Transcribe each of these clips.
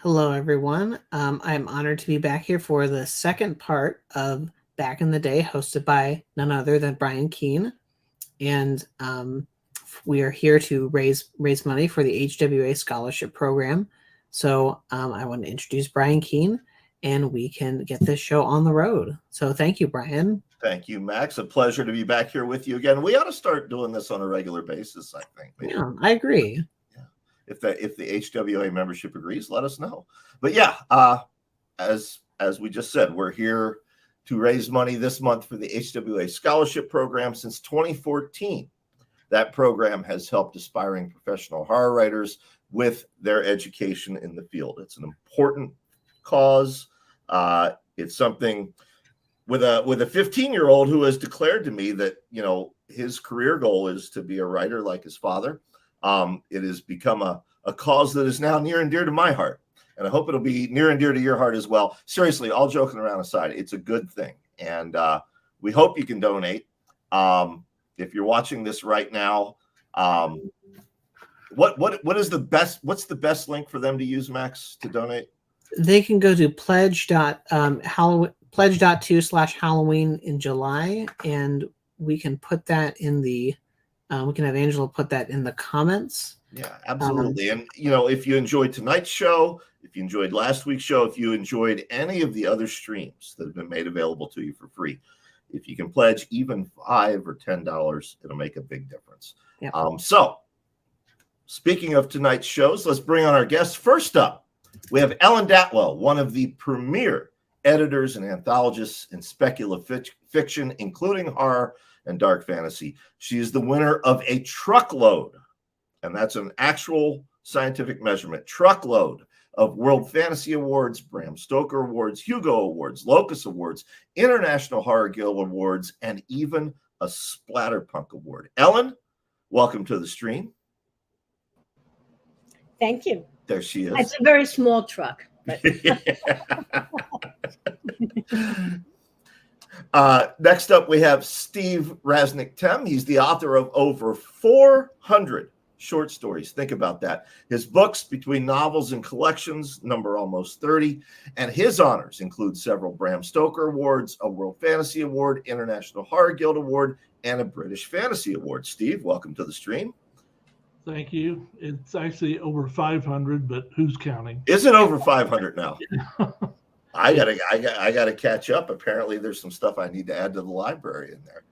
Hello, everyone. I'm honored to be back here for the second part of Back in the Day, hosted by none other than Brian Keene. And we are here to raise money for the HWA Scholarship Program. So I want to introduce Brian Keene, and we can get this show on the road. So thank you, Brian. Thank you, Max. A pleasure to be back here with you again. We ought to start doing this on a regular basis, I think. Maybe. Yeah, I agree. If the HWA membership agrees, let us know. But yeah, as we just said, we're here to raise money this month for the HWA Scholarship Program. Since 2014, that program has helped aspiring professional horror writers with their education in the field. It's an important cause. It's something with a 15-year-old who has declared to me that, you know, his career goal is to be a writer like his father. It has become a cause that is now near and dear to my heart. And I hope it'll be near and dear to your heart as well. Seriously, all joking around aside, it's a good thing. And we hope you can donate. If you're watching this right now, what is the best, what's the best link for them to use, Max, to donate? They can go to pledge.to/Halloween in July, and we can put that in the we can have Angela put that in the comments. Yeah, absolutely. And, you know, if you enjoyed tonight's show, if you enjoyed last week's show, if you enjoyed any of the other streams that have been made available to you for free, if you can pledge even $5 or $10, it'll make a big difference. Yep. So speaking of tonight's shows, let's bring on our guests. First up, we have Ellen Datlow, one of the premier editors and anthologists in speculative fiction, including horror and dark fantasy. She is the winner of a truckload, and that's an actual scientific measurement, truckload of World Fantasy Awards, Bram Stoker Awards, Hugo Awards, Locus Awards, International Horror Guild Awards, and even a Splatterpunk Award. Ellen, welcome to the stream. Thank you. There she is. It's a very small truck. But... Next up, we have Steve Rasnic. He's the author of over 400 short stories. Think about that. His books, between novels and collections, number almost 30. And his honors include several Bram Stoker Awards, a World Fantasy Award, International Horror Guild Award, and a British Fantasy Award. Steve, welcome to the stream. Thank you. It's actually over 500, but who's counting? Is it over 500 now? I gotta catch up. Apparently, there's some stuff I need to add to the library in there.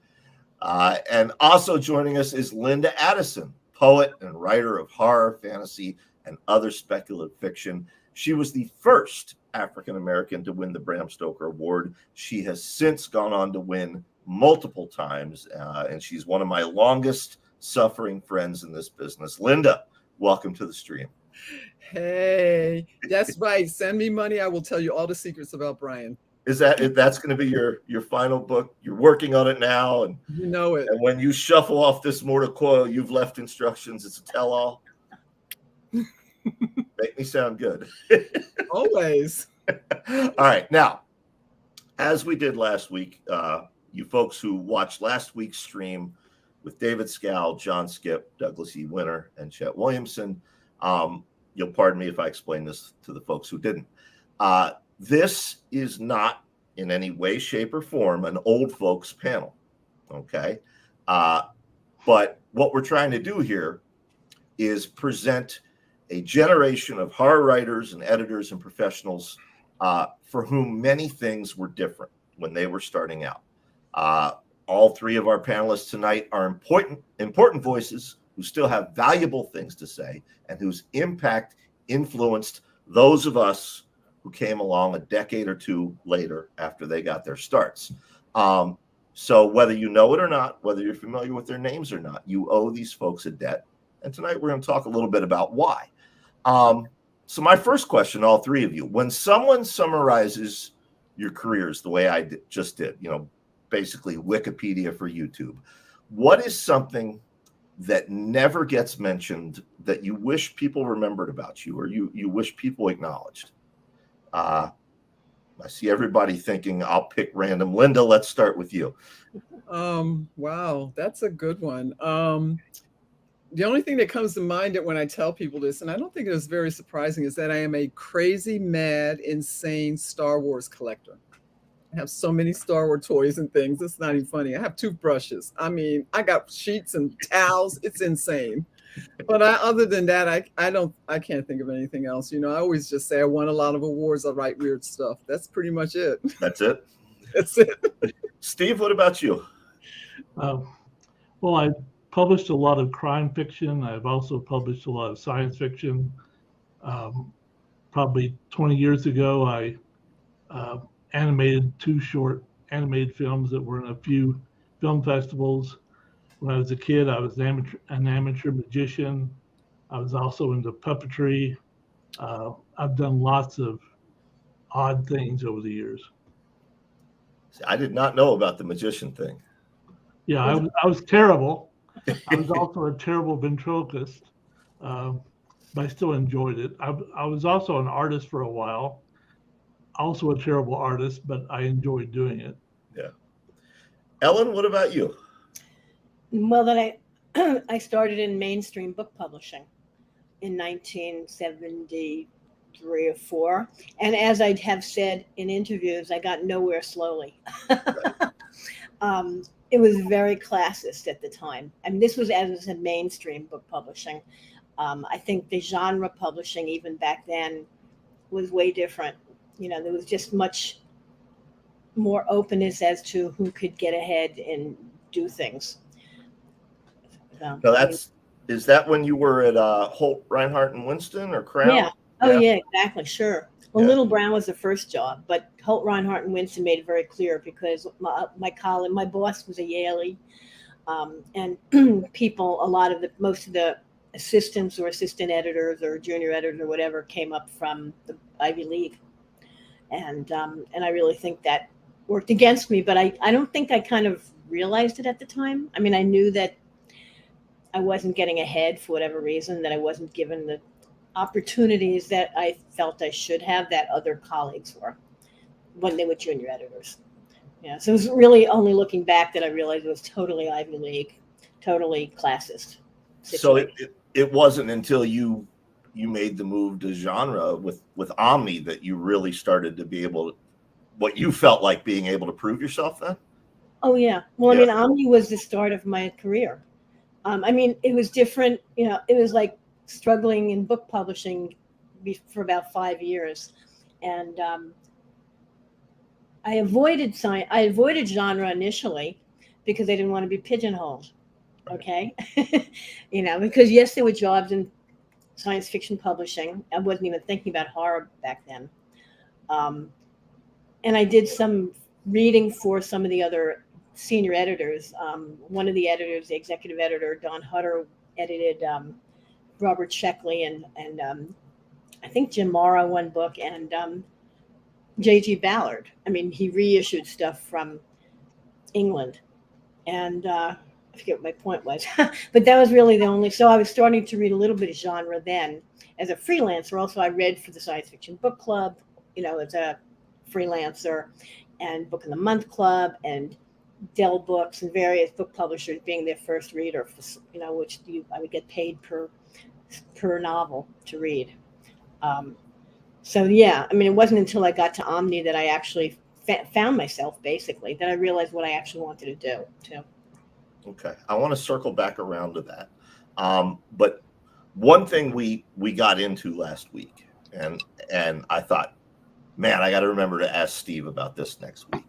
And also joining us is Linda Addison, poet and writer of horror, fantasy, and other speculative fiction. She was the first African American to win the Bram Stoker Award. She has since gone on to win multiple times, and she's one of my longest suffering friends in this business. Linda, welcome to the stream. Hey, that's right. Send me money. I will tell you all the secrets about Brian. That's going to be your final book? You're working on it now, and you know it. And when you shuffle off this mortal coil, you've left instructions. It's a tell-all. Make me sound good. Always. All right. Now, as we did last week, you folks who watched last week's stream with David Scow, John Skip, Douglas E. Winter, and Chet Williamson, you'll pardon me if I explain this to the folks who didn't. This is not in any way, shape, or form an old folks panel, okay? But what we're trying to do here is present a generation of horror writers and editors and professionals for whom many things were different when they were starting out. All three of our panelists tonight are important voices who still have valuable things to say and whose impact influenced those of us who came along a decade or two later after they got their starts. So whether you know it or not, whether you're familiar with their names or not, you owe these folks a debt. And tonight we're going to talk a little bit about why. So my first question, all three of you, when someone summarizes your careers the way I just did, you know, basically Wikipedia for YouTube, what is something that never gets mentioned that you wish people remembered about you, or you wish people acknowledged? I see everybody thinking, I'll pick random. Linda, let's start with you. Wow, that's a good one. The only thing that comes to mind when I tell people this, and I don't think it was very surprising, is that I am a crazy, mad, insane Star Wars collector. I have so many Star Wars toys and things. It's not even funny. I have toothbrushes. I mean, I got sheets and towels. It's insane. But other than that, I can't think of anything else. You know, I always just say I won a lot of awards. I write weird stuff. That's pretty much it. That's it. That's it. Steve, what about you? Well, I published a lot of crime fiction. I've also published a lot of science fiction. Probably 20 years ago, I animated 2 short animated films that were in a few film festivals. When I was a kid, I was an amateur magician. I was also into puppetry. I've done lots of odd things over the years. I did not know about the magician thing. Yeah, I was terrible. I was also a terrible ventriloquist, but I still enjoyed it. I was also an artist for a while, also a terrible artist, but I enjoyed doing it. Yeah. Ellen, what about you? Well, then I started in mainstream book publishing in 1973 or 4. And as I have said in interviews, I got nowhere slowly. It was very classist at the time. I mean, this was as a mainstream book publishing. I think the genre publishing, even back then, was way different. You know, there was just much more openness as to who could get ahead and do things. So is that when you were at Holt, Reinhardt, and Winston, or Crown? Yeah. Oh, yeah, exactly. Sure. Well, Yeah. Little Brown was the first job, but Holt, Reinhardt, and Winston made it very clear because my boss was a Yalie, and most of the assistants or assistant editors or junior editors or whatever came up from the Ivy League, and I really think that worked against me, but I don't think I kind of realized it at the time. I mean, I knew that I wasn't getting ahead for whatever reason, that I wasn't given the opportunities that I felt I should have, that other colleagues were when they were junior editors. Yeah, so it was really only looking back that I realized it was totally Ivy League, totally classist situation. So it wasn't until you made the move to genre with Omni that you really started to be able to, what you felt like being able to prove yourself then? Oh, yeah. Well, Yeah. I mean, Omni was the start of my career. I mean, it was different. You know, it was like struggling in book publishing for about 5 years. And I avoided genre initially because I didn't want to be pigeonholed. Right. Okay. You know, because yes, there were jobs in science fiction publishing. I wasn't even thinking about horror back then. And I did some reading for some of the other senior editors. One of the editors, the executive editor, Don Hutter, edited Robert Sheckley and I think Jim Morrow one book, and J.G. Ballard. I mean, he reissued stuff from England. And I forget what my point was, but that was really the only. So I was starting to read a little bit of genre then as a freelancer. Also, I read for the Science Fiction Book Club, you know, as a freelancer, and Book of the Month Club, and Dell Books, and various book publishers being their first reader, you know, I would get paid per novel to read. So yeah, I mean, it wasn't until I got to Omni that I actually found myself, basically, that I realized what I actually wanted to do too. Okay, I want to circle back around to that. But one thing we got into last week, and I thought, man, I got to remember to ask Steve about this next week.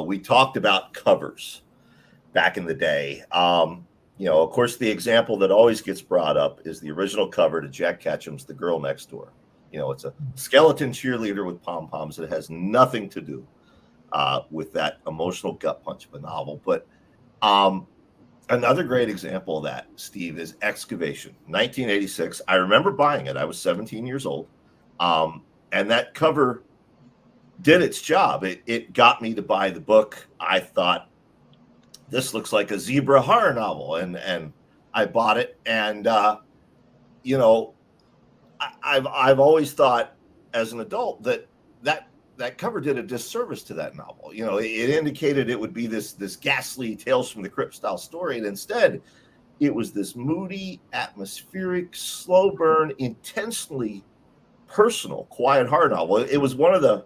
We talked about covers back in the day. You know, of course, the example that always gets brought up is the original cover to Jack Ketchum's The Girl Next Door. You know, it's a skeleton cheerleader with pom-poms. It has nothing to do with that emotional gut punch of a novel. But another great example of that, Steve, is Excavation, 1986. I remember buying it. I was 17 years old. And that cover did its job. It got me to buy the book. I thought, this looks like a zebra horror novel. And I bought it. And, you know, I've always thought as an adult that cover did a disservice to that novel. You know, it indicated it would be this ghastly Tales from the Crypt style story. And instead, it was this moody, atmospheric, slow burn, intensely personal, quiet horror novel. It was one of the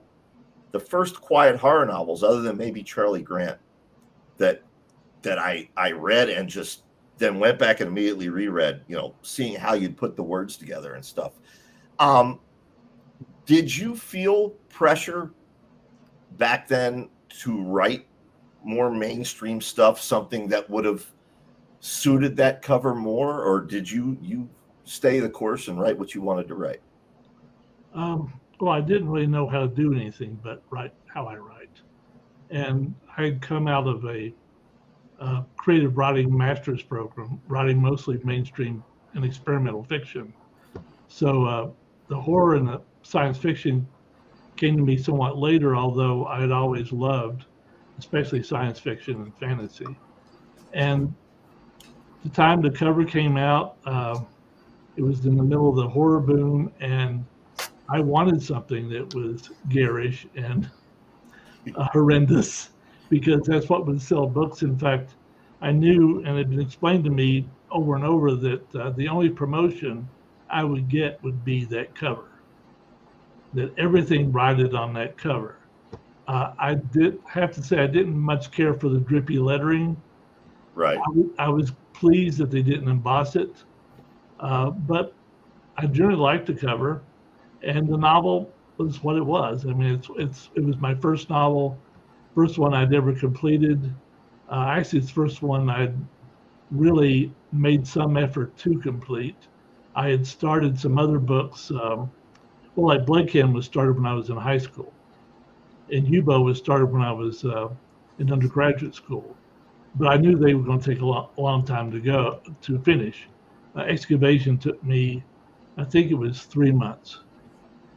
first quiet horror novels, other than maybe Charlie Grant, that I read and just then went back and immediately reread, seeing how you'd put the words together and stuff. Did you feel pressure back then to write more mainstream stuff, something that would have suited that cover more, or did you stay the course and write what you wanted to write? Well, I didn't really know how to do anything but write how I write. And I had come out of a creative writing master's program, writing mostly mainstream and experimental fiction. So the horror and the science fiction came to me somewhat later, although I had always loved, especially science fiction and fantasy. And the time the cover came out, it was in the middle of the horror boom, and I wanted something that was garish and horrendous, because that's what would sell books. In fact, I knew, and it had been explained to me over and over, that the only promotion I would get would be that cover, that everything rided on that cover. I did have to say I didn't much care for the drippy lettering. Right. I was pleased that they didn't emboss it, but I generally liked the cover, and the novel was what it was. I mean, it was my first novel, first one I'd ever completed. Actually, it's the first one I'd really made some effort to complete. I had started some other books. Like Bloodkin was started when I was in high school, and Hubo was started when I was in undergraduate school. But I knew they were going to take a long time to finish. Excavation took me, I think it was 3 months.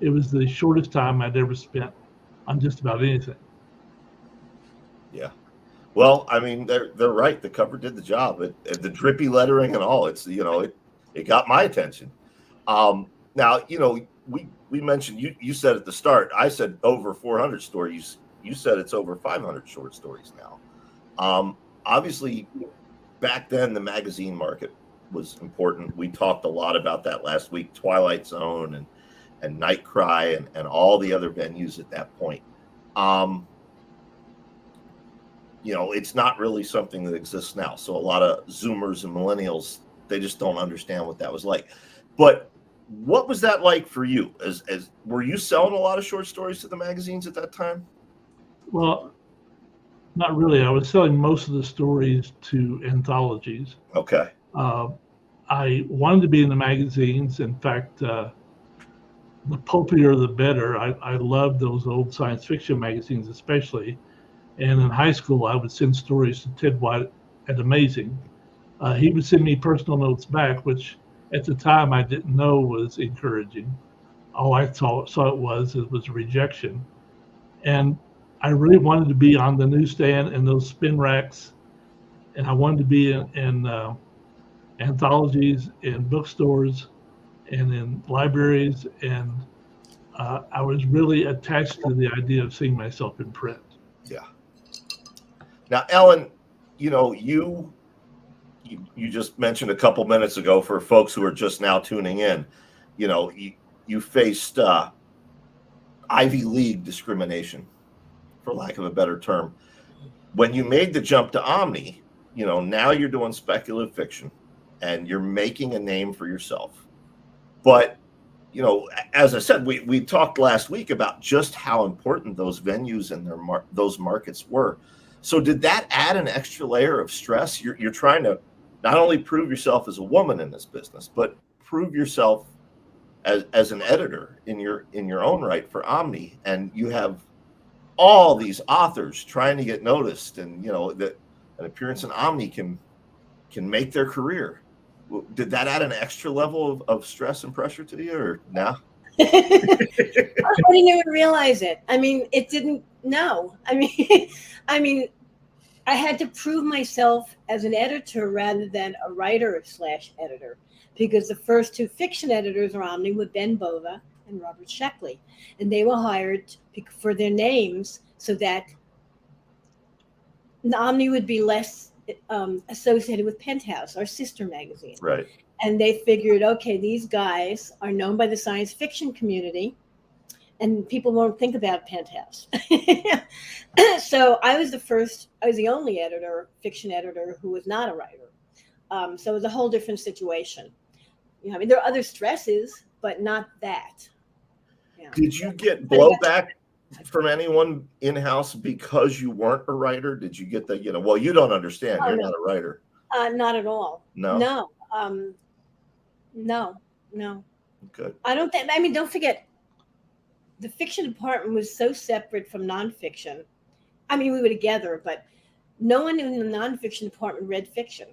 It was the shortest time I'd ever spent on just about anything. Yeah. Well, I mean, they're right. The cover did the job. The drippy lettering and all. It's it got my attention. Now, we mentioned you said at the start. I said over 400 stories. You said it's over 500 short stories now. Obviously, back then the magazine market was important. We talked a lot about that last week. Twilight Zone and Night Cry and all the other venues at that point. It's not really something that exists now. So a lot of Zoomers and millennials, they just don't understand what that was like. But what was that like for you? As were you selling a lot of short stories to the magazines at that time? Well, not really. I was selling most of the stories to anthologies. Okay. I wanted to be in the magazines. In fact, the pulpier the better. I loved those old science fiction magazines, especially. And in high school, I would send stories to Ted White at Amazing. He would send me personal notes back, which at the time I didn't know was encouraging. All I saw it was rejection. And I really wanted to be on the newsstand and those spin racks. And I wanted to be in anthologies, in bookstores, and in libraries. And I was really attached to the idea of seeing myself in print. Yeah. Now, Ellen, you just mentioned a couple minutes ago, for folks who are just now tuning in, you faced Ivy League discrimination, for lack of a better term. When you made the jump to Omni, now you're doing speculative fiction and you're making a name for yourself. But, as I said, we talked last week about just how important those venues and those markets were. So did that add an extra layer of stress? You're trying to not only prove yourself as a woman in this business, but prove yourself as an editor in your own right for Omni, and you have all these authors trying to get noticed, and that an appearance in Omni can make their career. Did that add an extra level of stress and pressure to you, or no? I didn't even realize it. I mean, it didn't. No, I mean, I had to prove myself as an editor rather than a writer/editor, because the first two fiction editors are Omni were Ben Bova and Robert Sheckley, and they were hired for their names so that Omni would be less associated with Penthouse, our sister magazine. Right. And they figured, okay, these guys are known by the science fiction community, and people won't think about Penthouse. So I was the only fiction editor who was not a writer. So it was a whole different situation. I mean, there are other stresses, but not that. Yeah. Did you get blowback from anyone in-house because you weren't a writer? Did you get the, well, you don't understand. You're not a writer. Not at all. No. No. Good. Don't forget, the fiction department was so separate from nonfiction. I mean, we were together, but no one in the nonfiction department read fiction,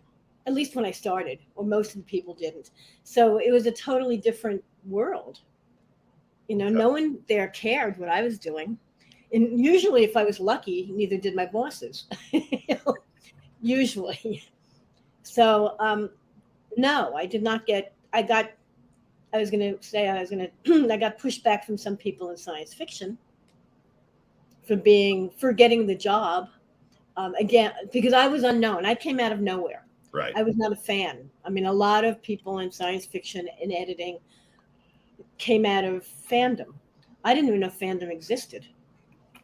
at least when I started, or most of the people didn't. So it was a totally different world. No one there cared what I was doing. And usually, if I was lucky, neither did my bosses. Usually. So, no, I did not get, I got pushed back from some people in science fiction for getting the job. Again, because I was unknown. I came out of nowhere. Right. I was not a fan. I mean, a lot of people in science fiction and editing came out of fandom. I didn't even know fandom existed.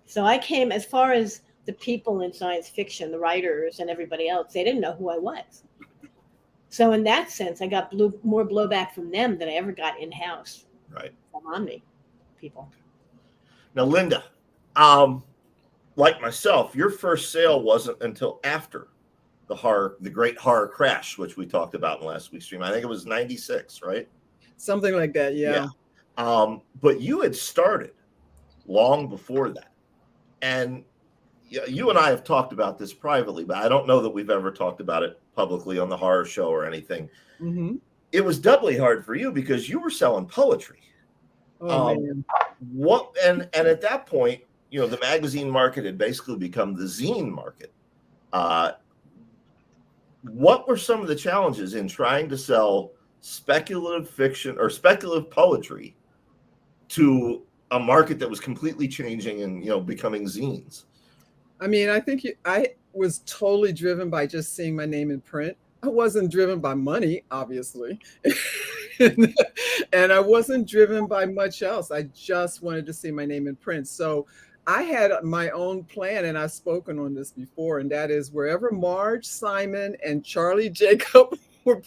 So I came, as far as the people in science fiction, the writers and everybody else, they didn't know who I was. So in that sense, I got more blowback from them than I ever got in-house. Right. From Omni people. Now, Linda, like myself, your first sale wasn't until after the great horror crash, which we talked about in last week's stream. I think it was 96, right? Something like that, yeah. But you had started long before that. And you and I have talked about this privately, but I don't know that we've ever talked about it publicly on the horror show or anything. Mm-hmm. It was doubly hard for you because you were selling poetry. Oh, man. And at that point, the magazine market had basically become the zine market. What were some of the challenges in trying to sell speculative fiction or speculative poetry to a market that was completely changing and becoming zines? I mean, I think I was totally driven by just seeing my name in print. I wasn't driven by money, obviously. And I wasn't driven by much else. I just wanted to see my name in print. So I had my own plan, and I've spoken on this before, and that is wherever Marge, Simon, and Charlie Jacob were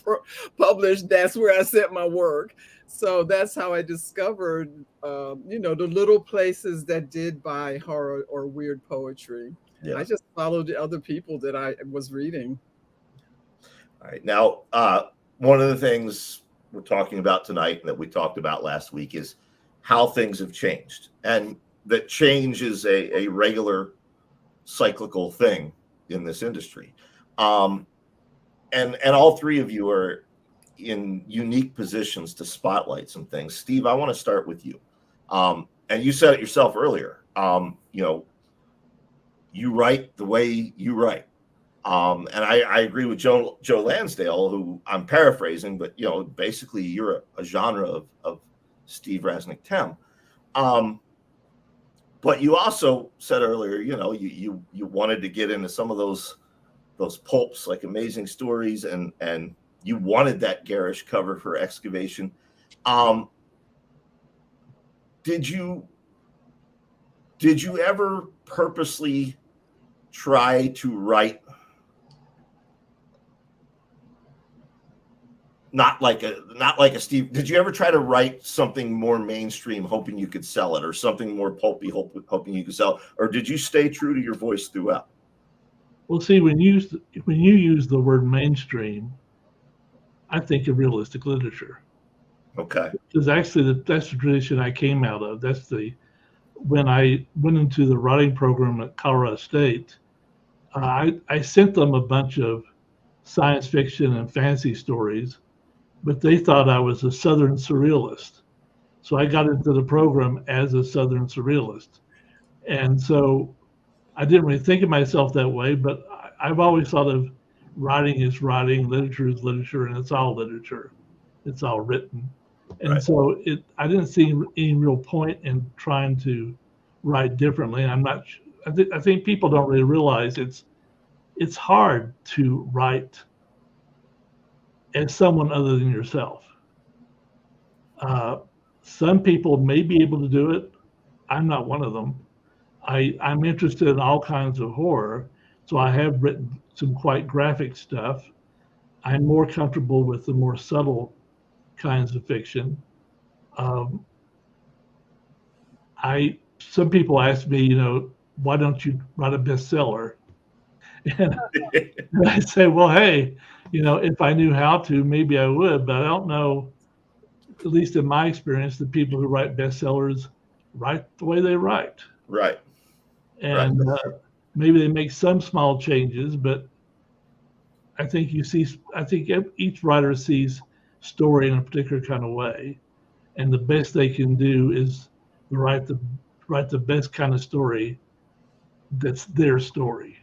published, that's where I sent my work. So that's how I discovered, the little places that did buy horror or weird poetry. Yeah. I just followed the other people that I was reading. All right. Now, one of the things we're talking about tonight and that we talked about last week is how things have changed. And that change is a regular cyclical thing in this industry. And all three of you are in unique positions to spotlight some things. Steve, I want to start with you. And you said it yourself earlier. You write the way you write. And I agree with Joe Lansdale, who I'm paraphrasing, but basically you're a genre of Steve Rasnic Tem. But you also said earlier, you wanted to get into some of those pulps like Amazing Stories, and you wanted that garish cover for Excavation. Did you ever purposely try to write not like a Steve? Did you ever try to write something more mainstream, hoping you could sell it, or something more pulpy, hoping you could sell it? Or did you stay true to your voice throughout? Well, see, when you use the word mainstream, I think of realistic literature. Okay. Because actually, that's the tradition I came out of. When I went into the writing program at Colorado State, I sent them a bunch of science fiction and fantasy stories, but they thought I was a Southern surrealist. So I got into the program as a Southern surrealist. And so I didn't really think of myself that way, but I've always thought of writing is writing, literature is literature, and it's all literature. It's all written. And right. So I didn't see any real point in trying to write differently. I think people don't really realize it's hard to write as someone other than yourself. Some people may be able to do it. I'm not one of them. I'm interested in all kinds of horror, so I have written some quite graphic stuff. I'm more comfortable with the more subtle kinds of fiction. Some people ask me, why don't you write a bestseller? And I say, well, hey, if I knew how to, maybe I would, but I don't know, at least in my experience, the people who write bestsellers write the way they write. Right. And maybe they make some small changes, but I think each writer sees story in a particular kind of way. And the best they can do is write the best kind of story that's their story.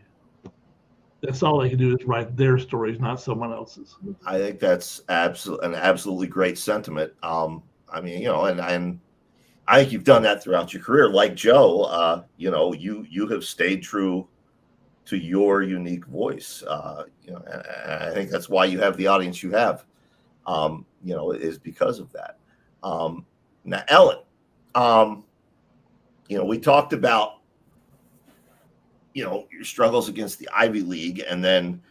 That's all they can do is write their stories, not someone else's. I think that's an absolutely great sentiment. And I think you've done that throughout your career. Like Joe, you have stayed true to your unique voice. And I think that's why you have the audience you have. Is because of that. Now, Ellen, we talked about your struggles against the Ivy League, and then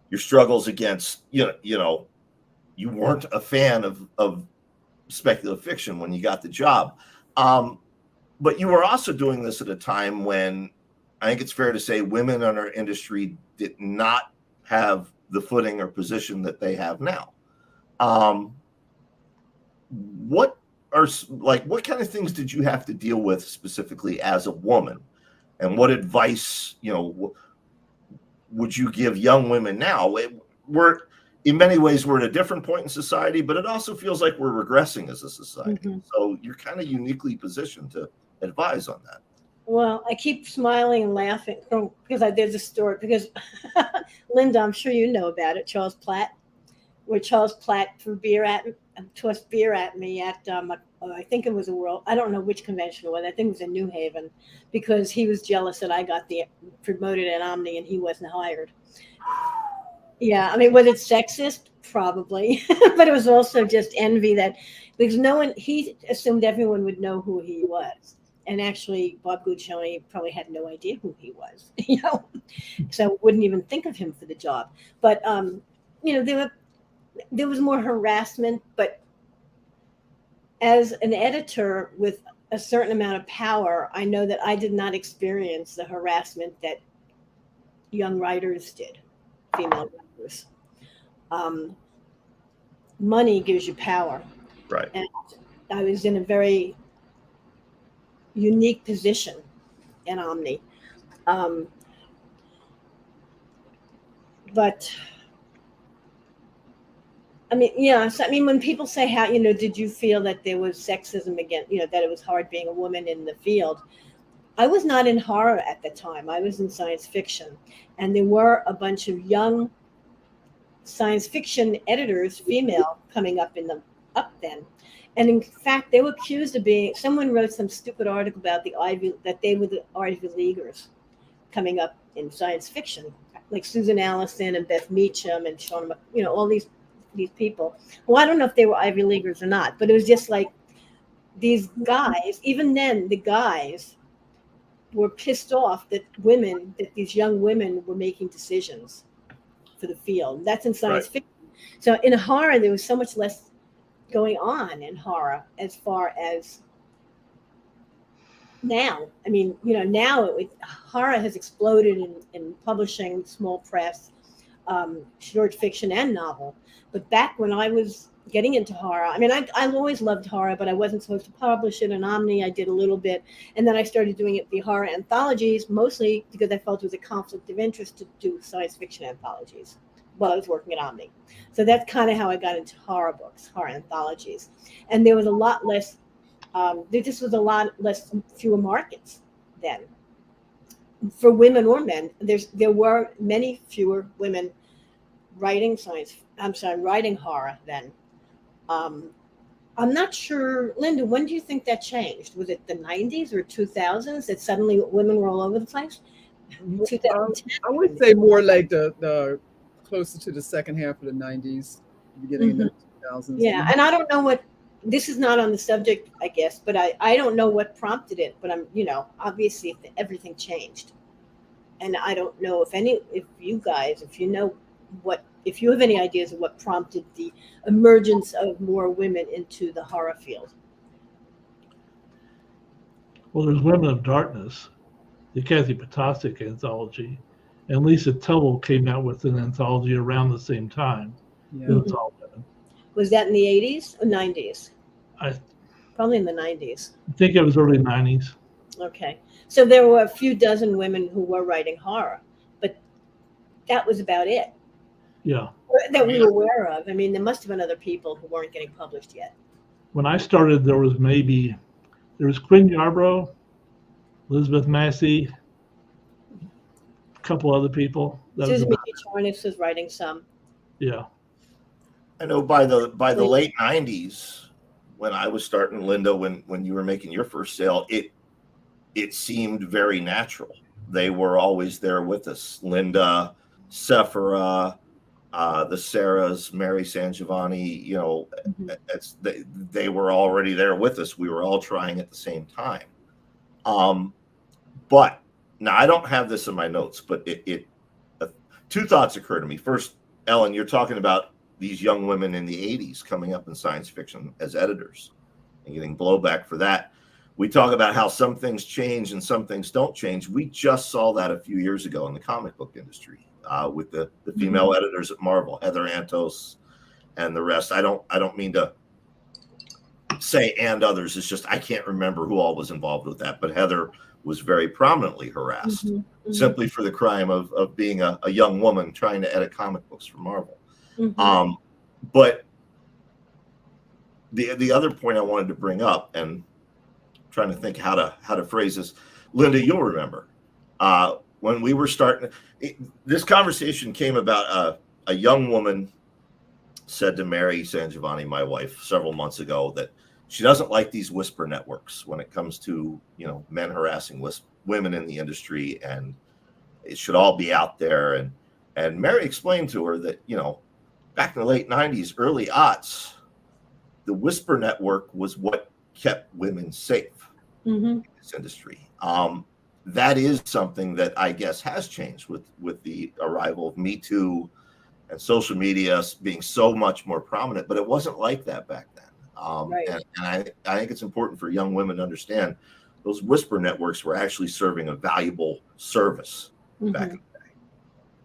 your struggles against you weren't a fan of speculative fiction when you got the job, but you were also doing this at a time when I think it's fair to say women in our industry did not have the footing or position that they have now. What kind of things did you have to deal with specifically as a woman? And what advice, would you give young women now? In many ways, we're at a different point in society, but it also feels like we're regressing as a society. Mm-hmm. So you're kind of uniquely positioned to advise on that. Well, I keep smiling and laughing because there's a story. Because Linda, I'm sure you know about it, Charles Platt, where Charles Platt tossed beer at me at I think it was I don't know which convention it was. I think it was in New Haven, because he was jealous that I got promoted at Omni and he wasn't hired. Yeah, I mean, was it sexist? Probably, but it was also just envy because he assumed everyone would know who he was. And actually, Bob Guccione probably had no idea who he was, so wouldn't even think of him for the job. But, there was more harassment, but as an editor with a certain amount of power, I know that I did not experience the harassment that young writers did, female writers. Money gives you power. Right. And I was in a very unique position in Omni. But when people say how, did you feel that there was sexism again, that it was hard being a woman in the field? I was not in horror at the time. I was in science fiction. And there were a bunch of young science fiction editors, female, coming up then. And in fact, they were accused of someone wrote some stupid article about that they were the Ivy Leaguers coming up in science fiction, like Susan Allison and Beth Meacham and Sean, all these people. Well, I don't know if they were Ivy Leaguers or not, but it was just like these guys, even then the guys were pissed off that these young women were making decisions for the field. That's in science fiction. So in horror, there was so much less going on in horror as far as now. I mean, now horror has exploded in publishing, small press, short fiction and novel. But back when I was getting into horror, I mean, I've always loved horror, but I wasn't supposed to publish it in Omni. I did a little bit. And then I started doing the horror anthologies, mostly because I felt it was a conflict of interest to do science fiction anthologies while I was working at Omni. So that's kind of how I got into horror books, horror anthologies. And there was a lot less, fewer markets then for women or men. There were many fewer women writing horror then. I'm not sure, Linda, when do you think that changed? Was it the 90s or 2000s that suddenly women were all over the place? 2010. I would say more like the closer to the second half of the 90s, beginning of the 2000s. Yeah, and I don't know what, this is not on the subject, I guess, but I don't know what prompted it, but I'm, obviously everything changed. And I don't know if you guys, if you have any ideas of what prompted the emergence of more women into the horror field. Well, there's Women of Darkness, the Kathy Potosik anthology, and Lisa Tubble came out with an anthology around the same time. Yeah. It was all women. Was that in the 80s or 90s? I Probably in the 90s. think it was early 90s. Okay. So there were a few dozen women who were writing horror, but that was about it Yeah. that we were aware of. I mean, there must have been other people who weren't getting published yet. When I started, there was Quinn Yarbrough, Elizabeth Massey, a couple other people. That was Susan about McGee Charnas was writing some. Yeah. I know by the late 90s, when I was starting, Linda, when you were making your first sale, it seemed very natural. They were always there with us. Linda, Sephora, the Sarahs, Mary San Giovanni, they were already there with us. We were all trying at the same time. But now I don't have this in my notes, but two thoughts occur to me. First, Ellen, you're talking about these young women in the 80s coming up in science fiction as editors and getting blowback for that. We talk about how some things change and some things don't change. We just saw that a few years ago in the comic book industry with the female editors at Marvel, Heather Antos and the rest. I don't mean to say and others. It's just I can't remember who all was involved with that, but Heather was very prominently harassed simply for the crime of being a young woman trying to edit comic books for Marvel. But the other point I wanted to bring up, and trying to think how to phrase this, Linda, you'll remember when we were starting, this conversation came about. A young woman said to Mary San Giovanni, my wife, several months ago, that she doesn't like these whisper networks when it comes to men harassing women in the industry, and it should all be out there. And Mary explained to her that back in the late 90s, early aughts, the whisper network was what kept women safe in this industry. That is something that I guess has changed with the arrival of Me Too and social media being so much more prominent, but it wasn't like that back then. Right. And I think it's important for young women to understand those whisper networks were actually serving a valuable service back in the day.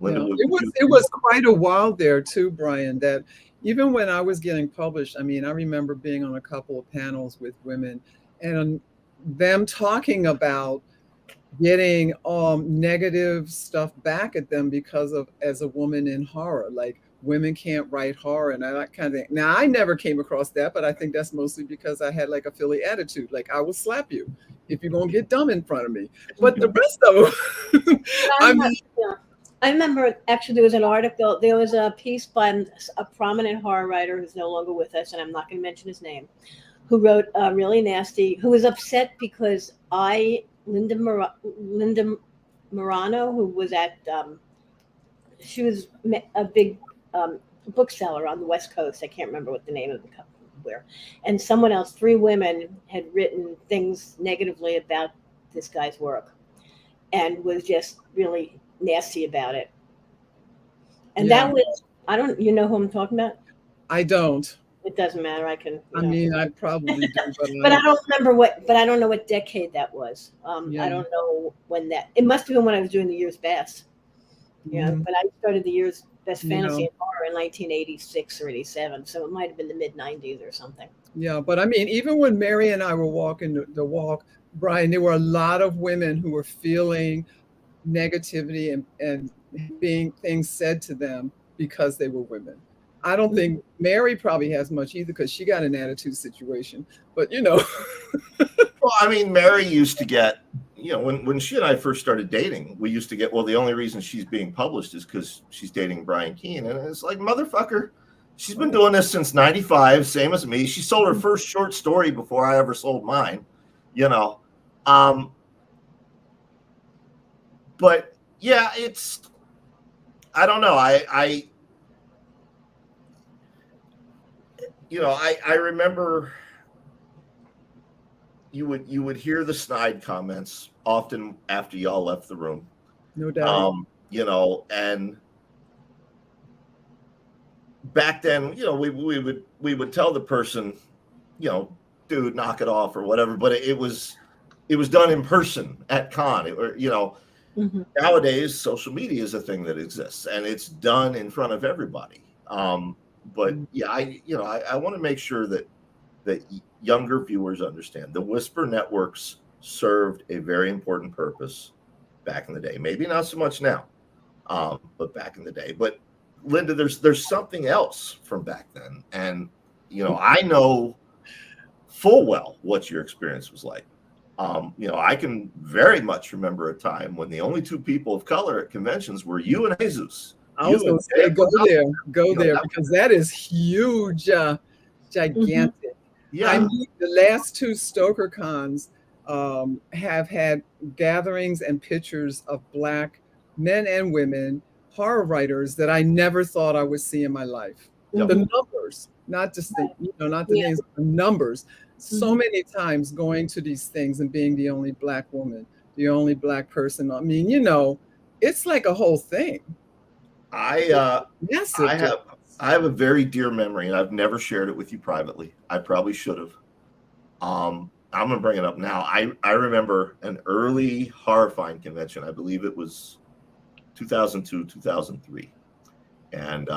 Linda, it was quite a while there too, Brian, that even when I was getting published, I mean, I remember being on a couple of panels with women and them talking about getting negative stuff back at them because of, as a woman in horror, like women can't write horror and that kind of thing. Now, I never came across that, but I think that's mostly because I had like a Philly attitude. Like, I will slap you if you're going to get dumb in front of me. But the rest of them, I remember actually there was an article, there was a piece by a prominent horror writer who's no longer with us, and I'm not going to mention his name, who wrote really nasty, who was upset because Linda Morano, who was at, she was a big bookseller on the West Coast. I can't remember what the name of the company were. And someone else, 3 women, had written things negatively about this guy's work and was just really nasty about it. And that was, you know who I'm talking about? I don't. It doesn't matter. I can. I mean, I probably do, but I don't remember but I don't know what decade that was. I don't know when it must have been when I was doing the year's best. Yeah, but I started the year's best fantasy and horror in 1986 or 87, so it might have been the mid 90s or something. Yeah, but I mean, even when Mary and I were walking the walk, Brian, there were a lot of women who were feeling negativity and being things said to them because they were women. I don't think Mary probably has much either because she got an attitude situation, but Well, I mean, Mary used to get, when she and I first started dating, we used to get, well, the only reason she's being published is because she's dating Brian Keene. And it's like, motherfucker, she's been doing this since 95, same as me. She sold her first short story before I ever sold mine, But Yeah, I don't know. I remember you would hear the snide comments often after y'all left the room. No doubt. And back then, we would tell the person, dude, knock it off or whatever, but it was done in person at con, Mm-hmm. Nowadays social media is a thing that exists and it's done in front of everybody. But yeah, I want to make sure that younger viewers understand the Whisper networks served a very important purpose back in the day. Maybe not so much now, but back in the day. But Linda, there's something else from back then, and I know full well what your experience was like. I can very much remember a time when the only two people of color at conventions were you and Jesus. I was going to say, go there, because that is huge, gigantic. Yeah. I mean, the last two Stoker cons have had gatherings and pictures of Black men and women horror writers that I never thought I would see in my life. Yep. The numbers, not just the names, the numbers. So many times going to these things and being the only Black woman, the only Black person. I mean, it's like a whole thing. I have a very dear memory, and I've never shared it with you privately. I probably should have. I'm gonna bring it up now. I remember an early Horrifying convention. I believe it was 2002, 2003, and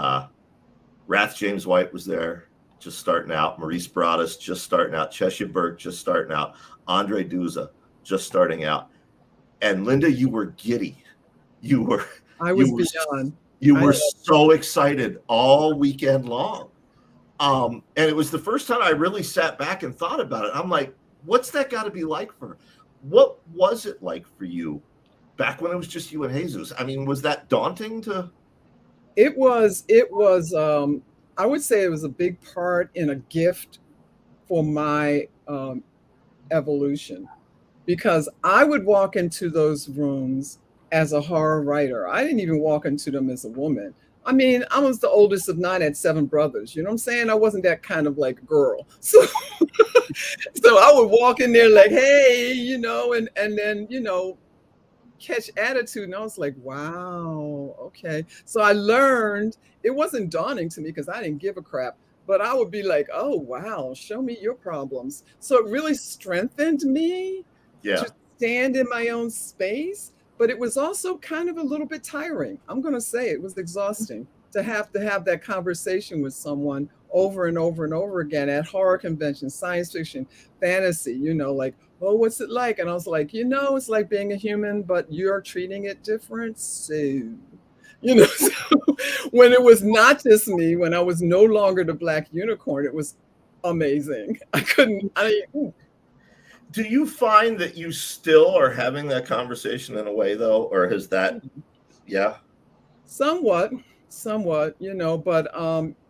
Wrath James White was there, just starting out. Maurice Broaddus just starting out. Cheshire Burke just starting out. Andre Duza just starting out. And Linda, you were giddy. I was beyond. You were so excited all weekend long. And it was the first time I really sat back and thought about it. I'm like, what's that got to be like for her? What was it like for you back when it was just you and Jesus? I mean, was that daunting to? It was, I would say it was a big part and a gift for my evolution, because I would walk into those rooms as a horror writer. I didn't even walk into them as a woman. I mean, I was the oldest of 9, had 7 brothers. You know what I'm saying? I wasn't that kind of like girl. So I would walk in there like, hey, and then, catch attitude. And I was like, wow, okay. So I learned, it wasn't daunting to me because I didn't give a crap, but I would be like, oh, wow, show me your problems. So it really strengthened me to stand in my own space. But it was also kind of a little bit tiring. I'm going to say it was exhausting to have that conversation with someone over and over and over again at horror conventions, science fiction, fantasy, like, oh, what's it like? And I was like, it's like being a human, but you're treating it different. So, so when it was not just me, when I was no longer the Black unicorn, it was amazing. Do you find that you still are having that conversation in a way, though, or has that, Somewhat, but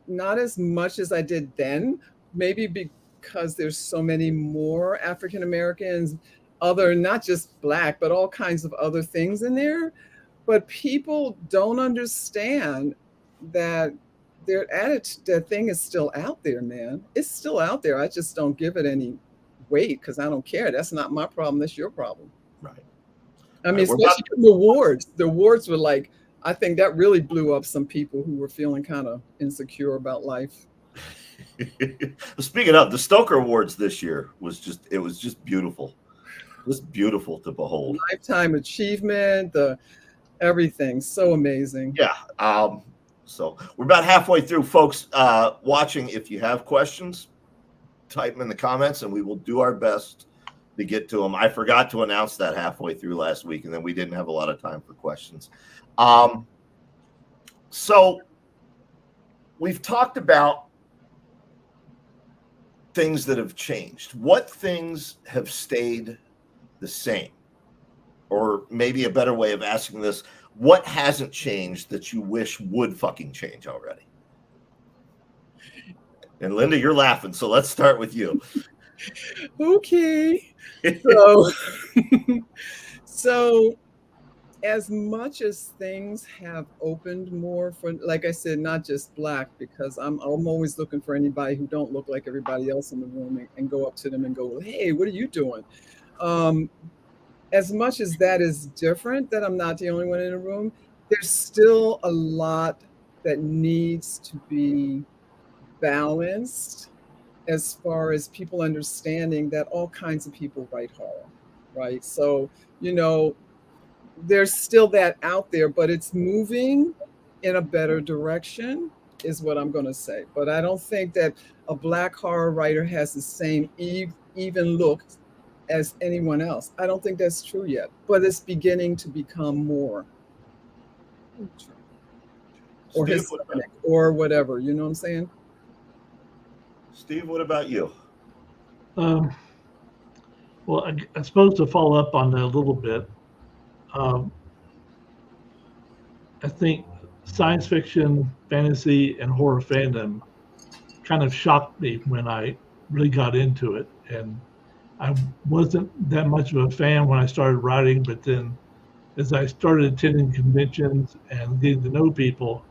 not as much as I did then. Maybe because there's so many more African Americans, not just Black, but all kinds of other things in there. But people don't understand that their attitude, that thing is still out there, man. It's still out there. I just don't give it any weight because I don't care. That's not my problem. That's your problem. Right. I mean, especially the awards. The awards were like, I think that really blew up some people who were feeling kind of insecure about life. Speaking of the Stoker Awards this year, was just beautiful. It was beautiful to behold. Lifetime achievement, everything. So amazing. Yeah. So we're about halfway through, folks. Watching, if you have questions, type them in the comments and we will do our best to get to them. I forgot to announce that halfway through last week, and then we didn't have a lot of time for questions. So we've talked about things that have changed. What things have stayed the same? Or maybe a better way of asking this, what hasn't changed that you wish would fucking change already? And Linda, you're laughing, so let's start with you. Okay. So as much as things have opened more for, like I said, not just Black, because I'm always looking for anybody who don't look like everybody else in the room and go up to them and go, hey, what are you doing? As much as that is different, that I'm not the only one in the room, there's still a lot that needs to be balanced as far as people understanding that all kinds of people write horror, right? So, there's still that out there, but it's moving in a better direction, is what I'm going to say. But I don't think that a Black horror writer has the same even look as anyone else. I don't think that's true yet, but it's beginning to become more. Or Steve, Hispanic, or whatever, you know what I'm saying? Steve, what about you? Well, I suppose to follow up on that a little bit, I think science fiction, fantasy, and horror fandom kind of shocked me when I really got into it. And I wasn't that much of a fan when I started writing, but then as I started attending conventions and getting to know people,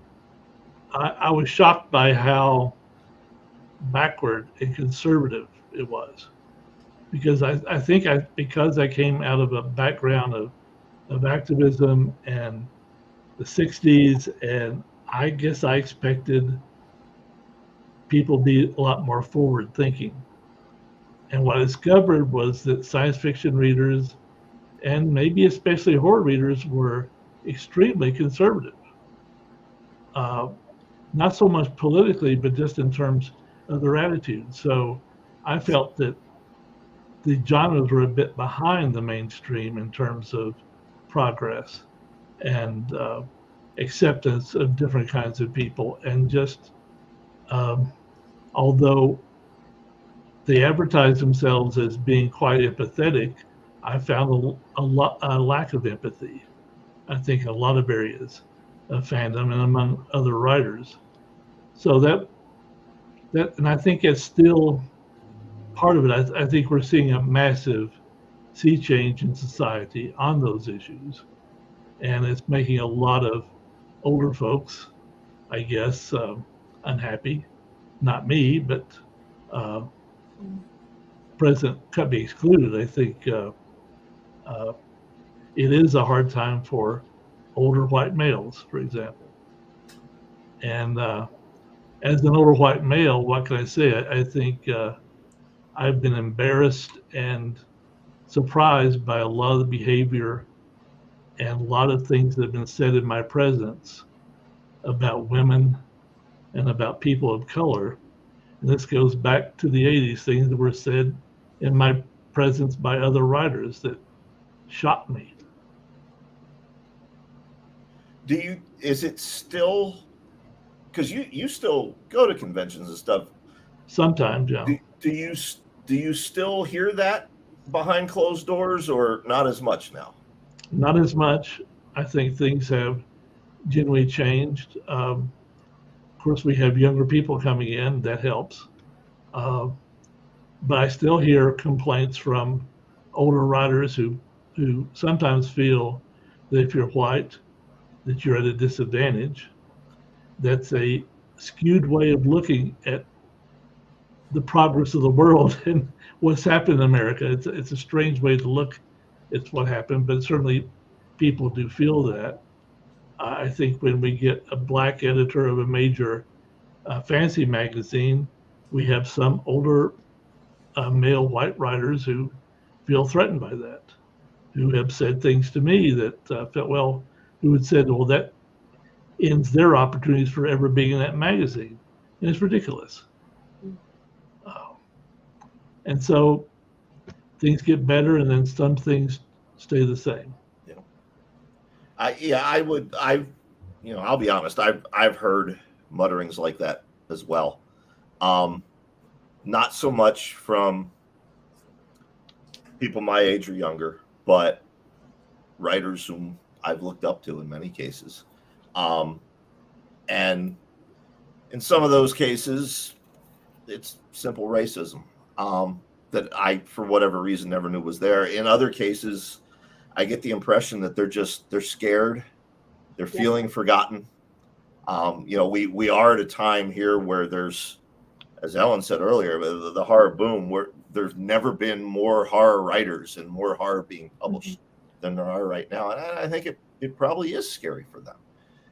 I was shocked by how backward and conservative it was. Because I think because I came out of a background of activism and the 60s, and I guess I expected people to be a lot more forward thinking. And what I discovered was that science fiction readers, and maybe especially horror readers, were extremely conservative. Not so much politically, but just in terms of their attitude. So I felt that the genres were a bit behind the mainstream in terms of progress and acceptance of different kinds of people. And just although they advertise themselves as being quite empathetic, I found a lack of empathy, I think, in a lot of areas of fandom and among other writers. So that and I think it's still part of it. I think we're seeing a massive sea change in society on those issues, and it's making a lot of older folks, I guess, unhappy. Not me, but President Cubby excluded. I think it is a hard time for older white males, for example. And as an older white male, what can I say? I think I've been embarrassed and surprised by a lot of the behavior and a lot of things that have been said in my presence about women and about people of color. And this goes back to the 80s, things that were said in my presence by other writers that shocked me. Is it still, because you still go to conventions and stuff. Sometimes, yeah. Do you still hear that behind closed doors, or not as much now? Not as much. I think things have generally changed. Of course, we have younger people coming in, that helps. But I still hear complaints from older writers who sometimes feel that if you're white, that you're at a disadvantage. That's a skewed way of looking at the progress of the world and what's happened in America. It's a strange way to look at what happened, but certainly people do feel that. I think when we get a Black editor of a major fantasy magazine, we have some older male white writers who feel threatened by that, who have said things to me that felt, well, who had said, well, that ends their opportunities for ever being in that magazine. And it's ridiculous. And so things get better, and then some things stay the same. Yeah. I'll be honest. I've heard mutterings like that as well. Not so much from people my age or younger, but writers whom I've looked up to in many cases. And in some of those cases, it's simple racism that I, for whatever reason, never knew was there. In other cases, I get the impression that they're scared, they're feeling forgotten. We are at a time here where there's, as Ellen said earlier, the horror boom, where there's never been more horror writers and more horror being published than there are right now. And I think it probably is scary for them.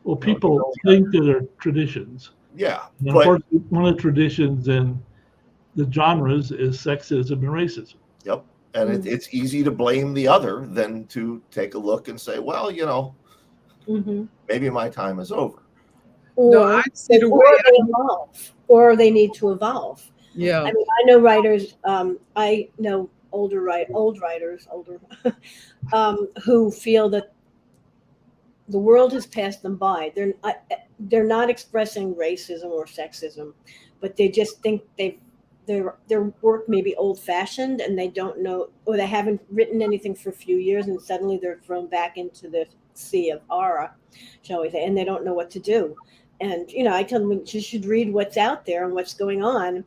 Well, people think that they're traditions. Yeah. And of course, one of the traditions in the genres is sexism and racism. Yep. And it's easy to blame the other than to take a look and say, well, maybe my time is over. Or, they evolve, or they need to evolve. Yeah. I mean, I know writers, I know old writers, who feel that the world has passed them by. They're not expressing racism or sexism, but they just think their work may be old-fashioned, and they don't know, or they haven't written anything for a few years, and suddenly they're thrown back into the sea of horror, shall we say, and they don't know what to do. And I tell them, you should read what's out there and what's going on.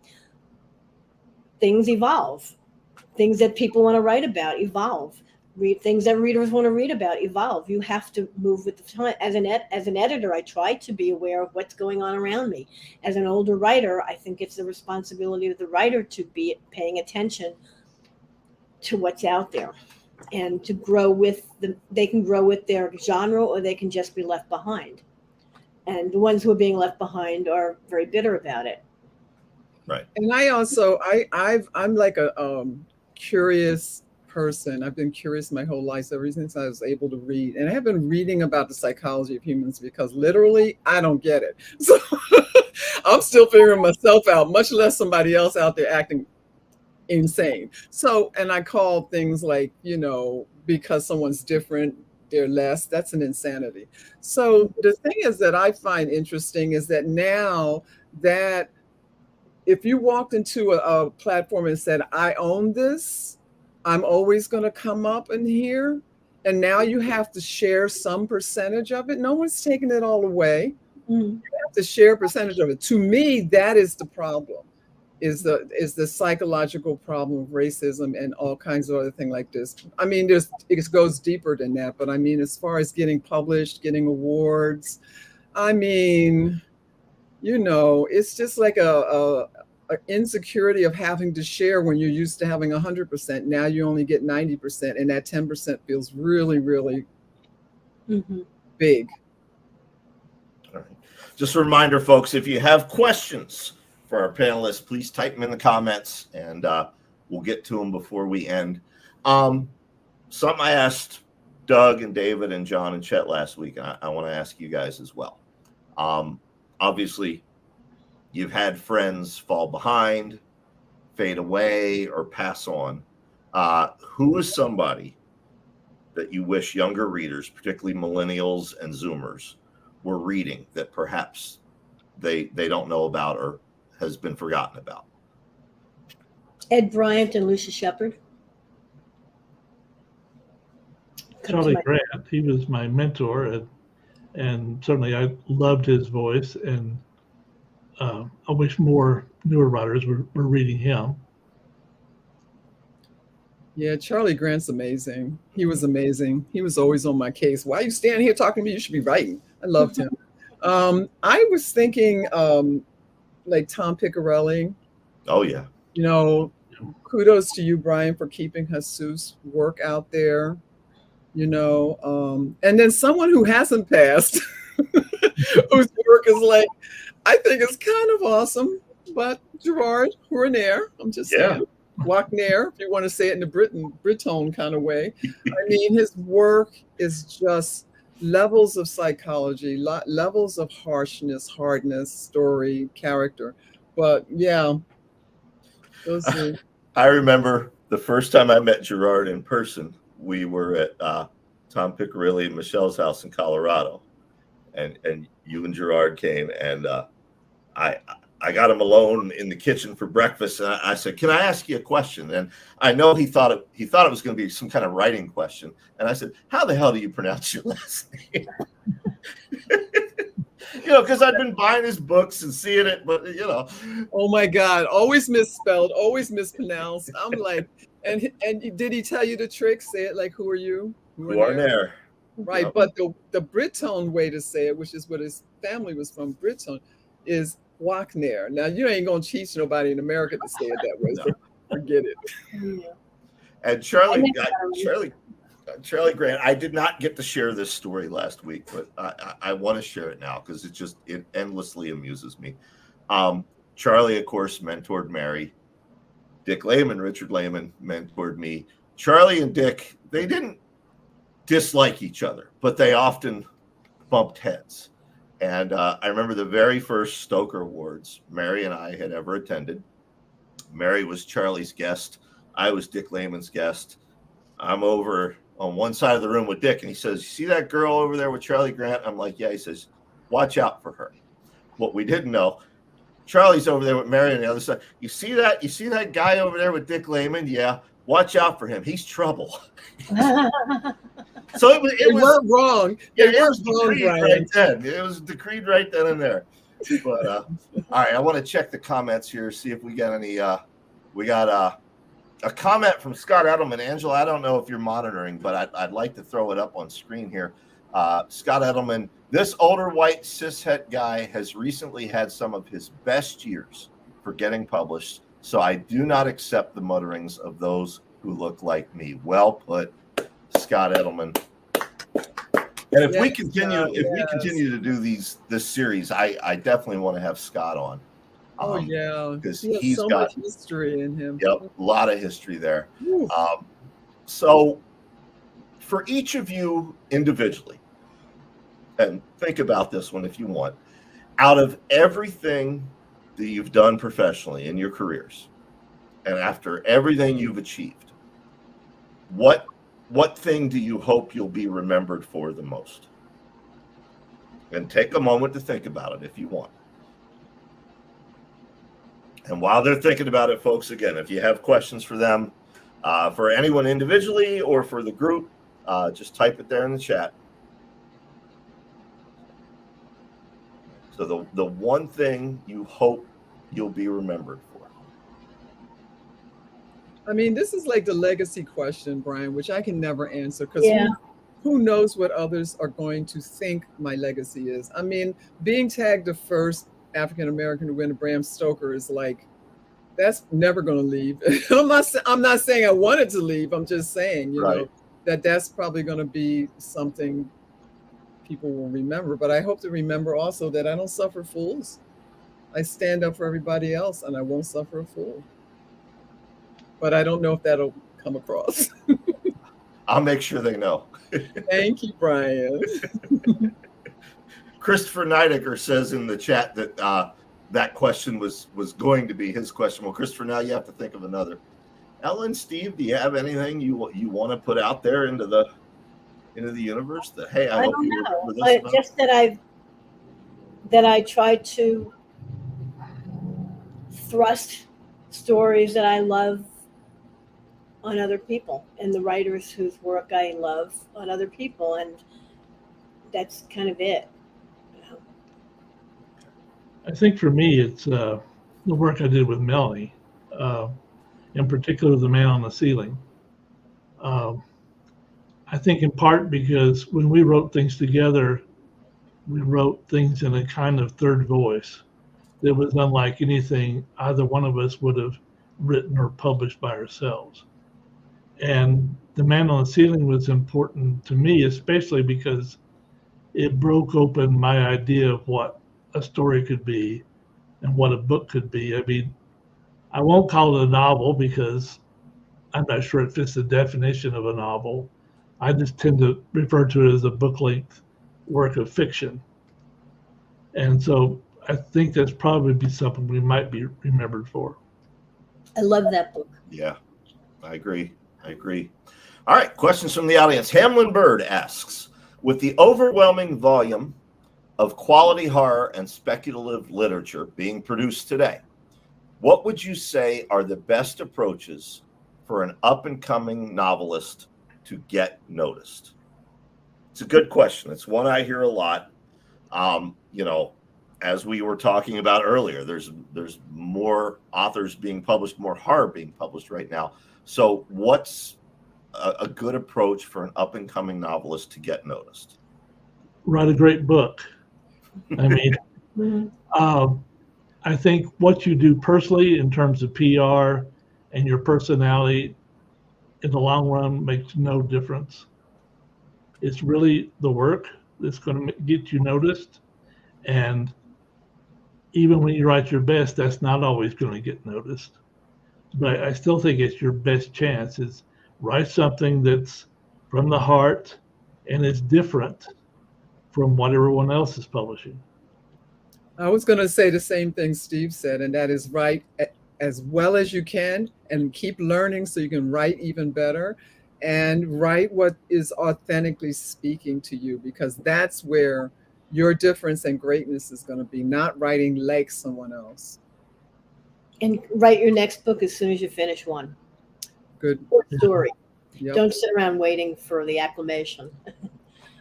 Things evolve. Things that people want to write about evolve. Read things that readers want to read about evolve. You have to move with the time. As an editor, I try to be aware of what's going on around me. As an older writer, I think it's the responsibility of the writer to be paying attention to what's out there, and to grow with they can grow with their genre, or they can just be left behind. And the ones who are being left behind are very bitter about it. Right. And I also, I'm like a curious person. I've been curious my whole life, ever since I was able to read. And I have been reading about the psychology of humans, because literally I don't get it. So I'm still figuring myself out, much less somebody else out there acting insane. So, and I call things like, because someone's different, they're less. That's an insanity. So the thing is that I find interesting is that now that if you walked into a platform and said, I own this, I'm always going to come up in here, and now you have to share some percentage of it. No one's taking it all away. You have to share a percentage of it. To me, that is the problem. Is the psychological problem of racism and all kinds of other things like this. I mean, it goes deeper than that, but I mean, as far as getting published, getting awards, I mean, it's just like a insecurity of having to share when you're used to having 100%. Now you only get 90%, and that 10% feels really, really big. All right. Just a reminder, folks, if you have questions for our panelists, please type them in the comments, and we'll get to them before we end. Something I asked Doug and David and John and Chet last week, and I want to ask you guys as well. Obviously, you've had friends fall behind, fade away, or pass on. Who is somebody that you wish younger readers, particularly millennials and Zoomers, were reading that perhaps they don't know about or has been forgotten about? Ed Bryant and Lucia Shepard. Charlie Grant, he was my mentor, and certainly I loved his voice, and I wish more newer writers were reading him. Yeah, Charlie Grant's amazing. He was amazing. He was always on my case. Why are you standing here talking to me? You should be writing. I loved him. I was thinking like Tom Piccarelli. Oh, yeah. Kudos to you, Brian, for keeping Jesus' work out there. And then someone who hasn't passed, whose work is like, I think it's kind of awesome, but Gerard Wagner, I'm just saying, Wagner, if you want to say it in the Breton kind of way. I mean, his work is just levels of psychology, levels of harshness, hardness, story, character. But yeah, those are... I remember the first time I met Gerard in person. We were at Tom Piccarelli and Michelle's house in Colorado, and you and Gerard came, and I got him alone in the kitchen for breakfast, and I said, "Can I ask you a question?" And I know he thought it was going to be some kind of writing question, and I said, "How the hell do you pronounce your last name?" Because I'd been buying his books and seeing it, but Oh my God, always misspelled, always mispronounced. I'm like, and did he tell you the trick? Say it like, "Who are you?" Who are there? Right, Yep. but the Breton way to say it, which is what his family was from, Breton, is Wagner. Now, you ain't going to teach nobody in America to say it that way, so forget it. Yeah. And Charlie Grant, I did not get to share this story last week, but I want to share it now because it endlessly amuses me. Charlie, of course, mentored Mary. Dick Lehman, Richard Lehman, mentored me. Charlie and Dick, they didn't dislike each other, but they often bumped heads. And I remember the very first Stoker Awards Mary and I had ever attended. Mary was Charlie's guest. I was Dick Lehman's guest. I'm over on one side of the room with Dick, and he says, "You see that girl over there with Charlie Grant?" I'm like, "Yeah." He says, "Watch out for her." What we didn't know, Charlie's over there with Mary on the other side. You see that guy over there with Dick Lehman? Yeah. Watch out for him. He's trouble. So it was wrong. Yeah, It was wrong, Brian. right then. It was decreed right then and there. But all right, I want to check the comments here, see if we got any. We got a comment from Scott Edelman. Angela, I don't know if you're monitoring, but I'd like to throw it up on screen here. Scott Edelman, this older white cishet guy has recently had some of his best years for getting published, so I do not accept the mutterings of those who look like me. Well put, Scott Edelman. And if we continue, we continue to do this series, I definitely want to have Scott on. Oh yeah, because he has he's so got much history in him. Yep, a lot of history there. Whew. So for each of you individually, and think about this one if you want, out of everything that you've done professionally in your careers, and after everything you've achieved, what thing do you hope you'll be remembered for the most? And take a moment to think about it if you want. And while they're thinking about it, folks, again, if you have questions for them, for anyone individually or for the group, just type it there in the chat. So the one thing you hope you'll be remembered for. I mean, this is like the legacy question, Brian, which I can never answer because Yeah. who knows what others are going to think my legacy is. I mean, being tagged the first African-American to win a Bram Stoker is like, that's never going to leave. I'm not saying I wanted to leave. I'm just saying, you know, that's probably going to be something people will remember. But I hope to remember also that I don't suffer fools. I stand up for everybody else and I won't suffer a fool. But I don't know if that'll come across. I'll make sure they know. Thank you, Brian. Christopher Neidecker says in the chat that that question was going to be his question. Well, Christopher, now you have to think of another. Ellen, Steve, do you have anything you want to put out there into the universe? That hey, I hope don't you know, remember this but about? just that I try to thrust stories that I love on other people and the writers whose work I love on other people, and that's kind of it. I think for me, it's the work I did with Melanie, in particular, The Man on the Ceiling. I think in part because when we wrote things together, we wrote things in a kind of third voice that was unlike anything either one of us would have written or published by ourselves. And The Man on the Ceiling was important to me, especially because it broke open my idea of what a story could be and what a book could be. I mean, I won't call it a novel because I'm not sure it fits the definition of a novel. I just tend to refer to it as a book-length work of fiction. And so I think that's probably be something we might be remembered for. I love that book. Yeah, I agree. All right, questions from the audience. Hamlin Bird asks, with the overwhelming volume of quality horror and speculative literature being produced today, what would you say are the best approaches for an up-and-coming novelist to get noticed? It's a good question. It's one I hear a lot. As we were talking about earlier, there's more authors being published, more horror being published right now. So what's a good approach for an up and coming novelist to get noticed? Write a great book. I mean, I think what you do personally in terms of PR and your personality in the long run makes no difference. It's really the work that's going to get you noticed. And even when you write your best, that's not always going to get noticed. But I still think it's your best chance is write something that's from the heart and is different from what everyone else is publishing. I was going to say the same thing Steve said, and that is write as well as you can and keep learning so you can write even better, and write what is authentically speaking to you, because that's where your difference and greatness is going to be, not writing like someone else. And write your next book as soon as you finish one. Good. Or story. Yep. Don't sit around waiting for the acclamation.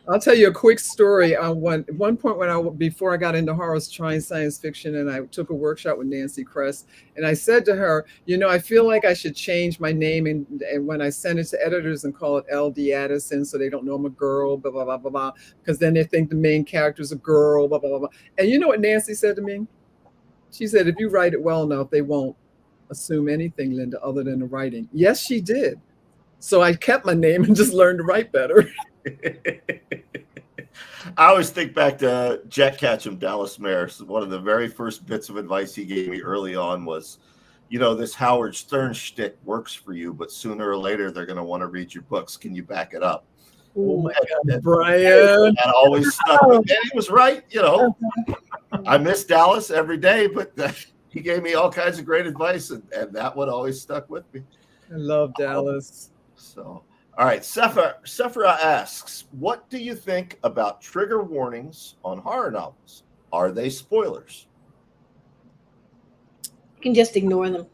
I'll tell you a quick story. At one point before I got into horror, I was trying science fiction, and I took a workshop with Nancy Kress, and I said to her, I feel like I should change my name and when I send it to editors and call it L.D. Addison, so they don't know I'm a girl, blah, blah, blah, blah, blah, because then they think the main character's a girl, blah, blah, blah, blah. And you know what Nancy said to me? She said, if you write it well enough, they won't assume anything, Linda, other than the writing. Yes, she did. So I kept my name and just learned to write better. I always think back to Jack Ketchum, Dallas Mayor. So one of the very first bits of advice he gave me early on was, this Howard Stern shtick works for you, but sooner or later they're going to want to read your books. Can you back it up? Oh my God, Brian! That always stuck with me. And he was right. I miss Dallas every day, but he gave me all kinds of great advice, and that one always stuck with me. I love Dallas. So. All right, Sephira asks, what do you think about trigger warnings on horror novels? Are they spoilers? You can just ignore them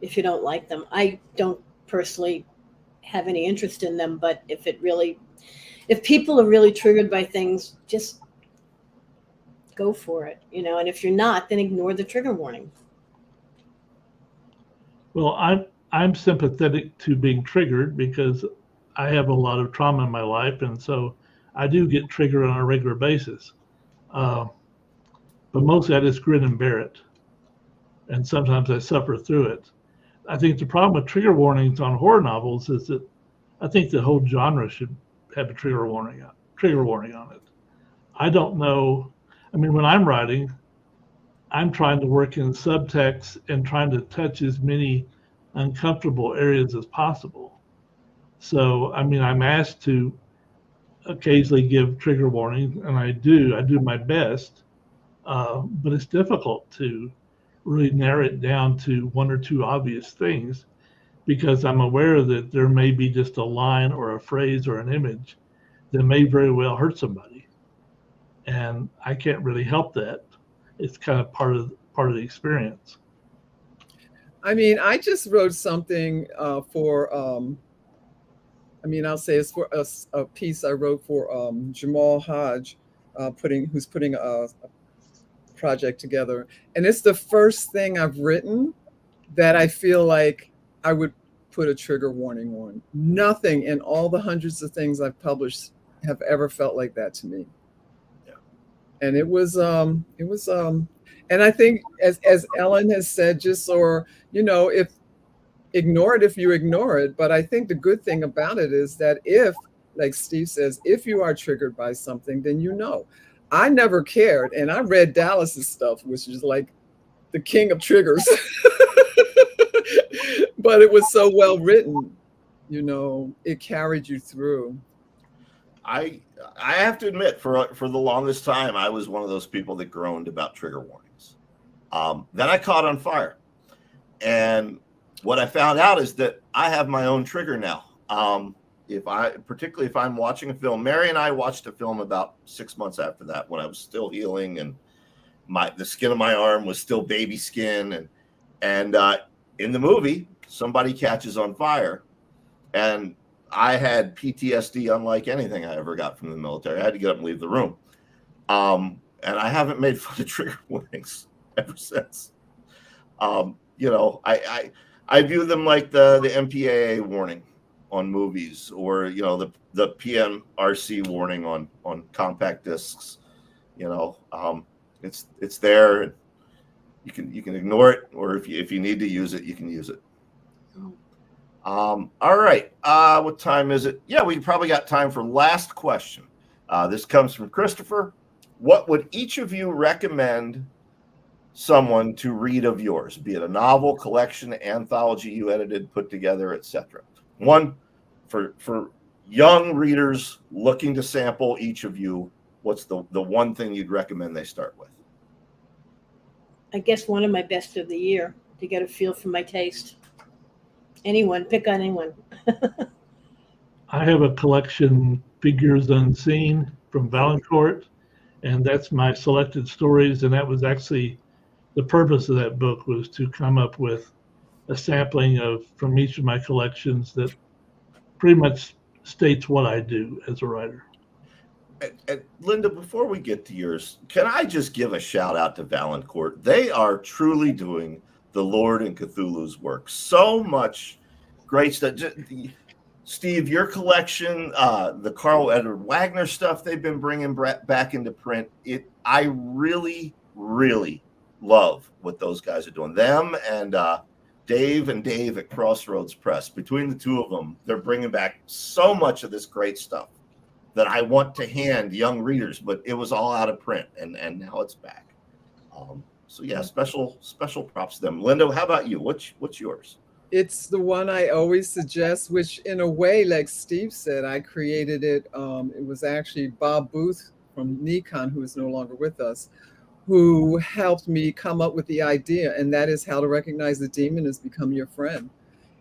if you don't like them. I don't personally have any interest in them, but if people are really triggered by things, just go for it, and if you're not, then ignore the trigger warning. Well, I'm sympathetic to being triggered because I have a lot of trauma in my life, and so I do get triggered on a regular basis. But mostly I just grin and bear it, and sometimes I suffer through it. I think the problem with trigger warnings on horror novels is that I think the whole genre should have a trigger warning on it. I don't know. I mean, when I'm writing, I'm trying to work in subtext and trying to touch as many uncomfortable areas as possible. So, I mean, I'm asked to occasionally give trigger warnings, and I do my best, but it's difficult to really narrow it down to one or two obvious things, because I'm aware that there may be just a line or a phrase or an image that may very well hurt somebody, and I can't really help that. It's kind of part of the experience. I mean, I just wrote something for. I'll say it's for a piece I wrote for Jamal Hodge, who's putting a project together. And it's the first thing I've written that I feel like I would put a trigger warning on. Nothing in all the hundreds of things I've published have ever felt like that to me. Yeah. And it was, and I think as Ellen has said, if ignore it if you ignore it. But I think the good thing about it is that if, like Steve says, if you are triggered by something, then I never cared. And I read Dallas's stuff, which is like the king of triggers. But it was so well written, it carried you through. I have to admit, for the longest time, I was one of those people that groaned about trigger warnings. Then I caught on fire. And what I found out is that I have my own trigger now. Particularly if I'm watching a film, Mary and I watched a film about 6 months after that when I was still healing and the skin of my arm was still baby skin. And in the movie, somebody catches on fire, and I had PTSD unlike anything I ever got from the military. I had to get up and leave the room. And I haven't made fun of trigger warnings ever since. I view them like the MPAA warning on movies, or the PMRC warning on compact discs. It's there. You can ignore it, or if you need to use it, you can use it. All right. What time is it? Yeah, we probably got time for last question. This comes from Christopher. What would each of you recommend someone to read of yours, be it a novel, collection, anthology you edited, put together, etc.? One, for young readers looking to sample each of you, what's the one thing you'd recommend they start with? I guess one of my best of the year to get a feel for my taste. Anyone, pick on anyone. I have a collection, Figures Unseen, from Valancourt, and that's my selected stories. And that was actually the purpose of that book, was to come up with a sampling from each of my collections that pretty much states what I do as a writer. And Linda, before we get to yours, can I just give a shout out to Valancourt? They are truly doing the Lord and Cthulhu's work. So much great stuff. Steve, your collection, the Carl Edward Wagner stuff they've been bringing back into print. I really, really love what those guys are doing. Them and Dave at Crossroads Press. Between the two of them, they're bringing back so much of this great stuff that I want to hand young readers, but it was all out of print, and now it's back. So yeah, special props to them. Linda, how about you? What's yours? It's the one I always suggest, which in a way, like Steve said, I created it. It was actually Bob Booth from Nikon, who is no longer with us, who helped me come up with the idea, and that is How to Recognize the Demon Has Become Your Friend.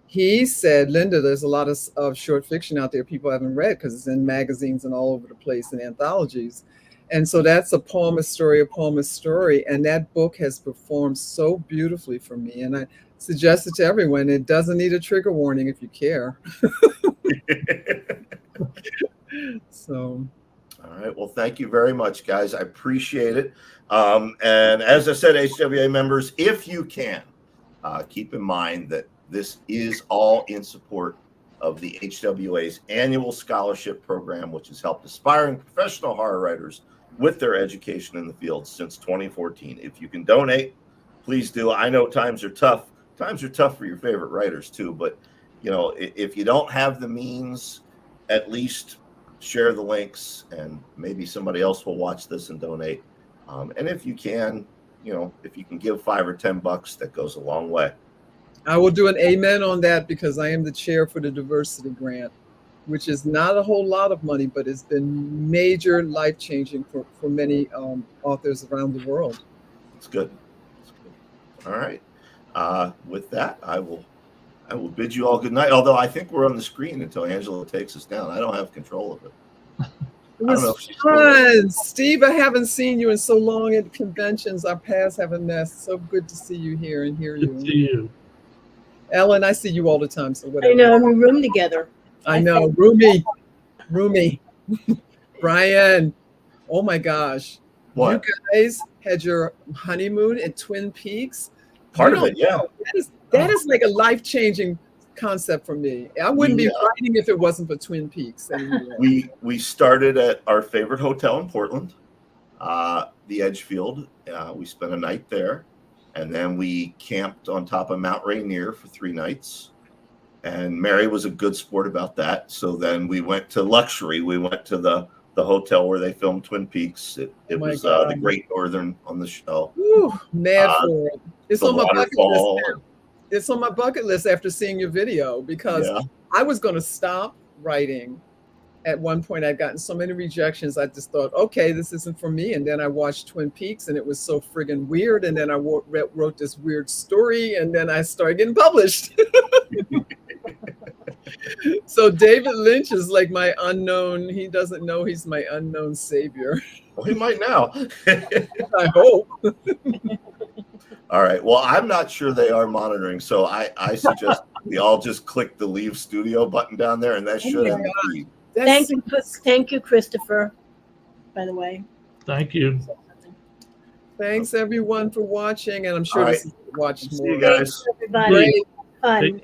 He said, Linda, there's a lot of short fiction out there people haven't read because it's in magazines and all over the place and anthologies. And so that's a poem, a story, and that book has performed so beautifully for me. And I suggest it to everyone. It doesn't need a trigger warning if you care. So. All right. Well, thank you very much, guys. I appreciate it. And as I said, HWA members, if you can, keep in mind that this is all in support of the HWA's annual scholarship program, which has helped aspiring professional horror writers with their education in the field since 2014. If you can donate, please do. I know times are tough. Times are tough for your favorite writers too, but if you don't have the means, at least share the links, and maybe somebody else will watch this and donate. And if you can, if you can give $5 or $10, that goes a long way. I will do an amen on that, because I am the chair for the diversity grant, which is not a whole lot of money, but it's been major life-changing for many authors around the world. It's good. All right. With that, I will bid you all good night. Although I think we're on the screen until Angela takes us down. I don't have control of it. It was fun. Steve, I haven't seen you in so long at conventions. Our paths haven't met. So good to see you here and hear you. Good to see you. Ellen, I see you all the time. So whatever. I know, we room together. I know. Roomy. Brian. Oh my gosh. What? You guys had your honeymoon at Twin Peaks. Part of it, yeah. That is like a life-changing concept for me. I wouldn't be writing if it wasn't for Twin Peaks anymore. We started at our favorite hotel in Portland, the Edgefield. We spent a night there, and then we camped on top of Mount Rainier for 3 nights. And Mary was a good sport about that. So then we went to luxury. We went to the hotel where they filmed Twin Peaks. It was the Great Northern on the show. Ooh, mad for it. It's on my bucket waterfall. list now. It's on my bucket list after seeing your video, because I was going to stop writing. At one point, I'd gotten so many rejections. I just thought, okay, this isn't for me. And then I watched Twin Peaks, and it was so friggin' weird. And then I wrote this weird story, and then I started getting published. So David Lynch is like my unknown. He doesn't know he's my unknown savior. Well, he might now. I hope. All right. Well, I'm not sure they are monitoring, so I suggest we all just click the leave studio button down there, and that should end the feed. Thank you, Christopher, by the way. Thank you. Thanks everyone for watching, and I'm sure this is watched more. See you guys. Thanks, everybody. Great. Fun.